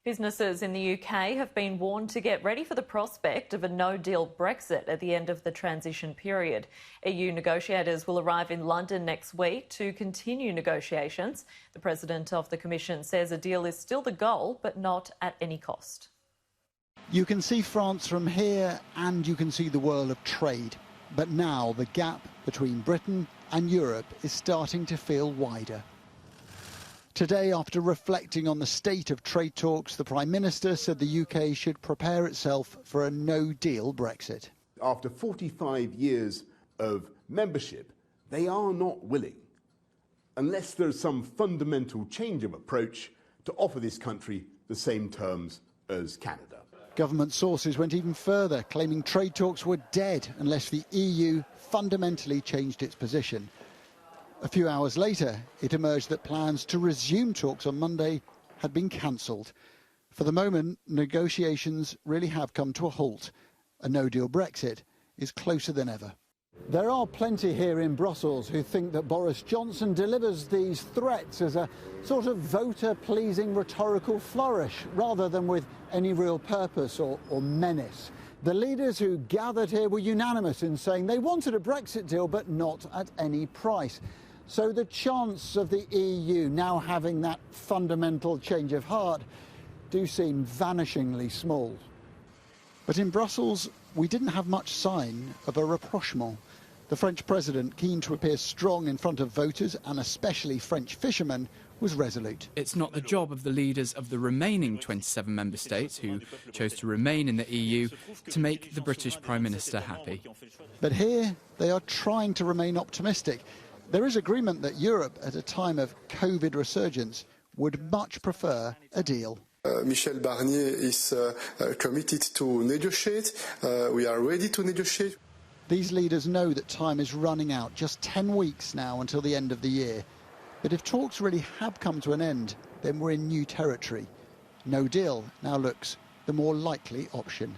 Businesses in the UK have been warned to get ready for the prospect of a no-deal Brexit at the end of the transition period. EU negotiators will arrive in London next week to continue negotiations. The President of the Commission says a deal is still the goal, but not at any cost. You can see France from here and you can see the world of trade. But now the gap between Britain and Europe is starting to feel wider. Today, after reflecting on the state of trade talks, the Prime Minister said the UK should prepare itself for a no-deal Brexit. After 45 years of membership, they are not willing, unless there is some fundamental change of approach, to offer this country the same terms as Canada. Government sources went even further, claiming trade talks were dead unless the EU fundamentally changed its position. A few hours later, it emerged that plans to resume talks on Monday had been cancelled. For the moment, negotiations really have come to a halt. A no-deal Brexit is closer than ever. There are plenty here in Brussels who think that Boris Johnson delivers these threats as a sort of voter-pleasing rhetorical flourish, rather than with any real purpose or menace. The leaders who gathered here were unanimous in saying they wanted a Brexit deal, but not at any price. So the chance of the EU now having that fundamental change of heart do seem vanishingly small. But in Brussels, we didn't have much sign of a rapprochement. The French president, keen to appear strong in front of voters and especially French fishermen, was resolute. It's not the job of the leaders of the remaining 27 member states who chose to remain in the EU to make the British Prime Minister happy. But here they are trying to remain optimistic. There is agreement that Europe, at a time of COVID resurgence, would much prefer a deal. Michel Barnier is committed to negotiate. We are ready to negotiate. These leaders know that time is running out, just 10 weeks now until the end of the year. But if talks really have come to an end, then we're in new territory. No deal now looks the more likely option.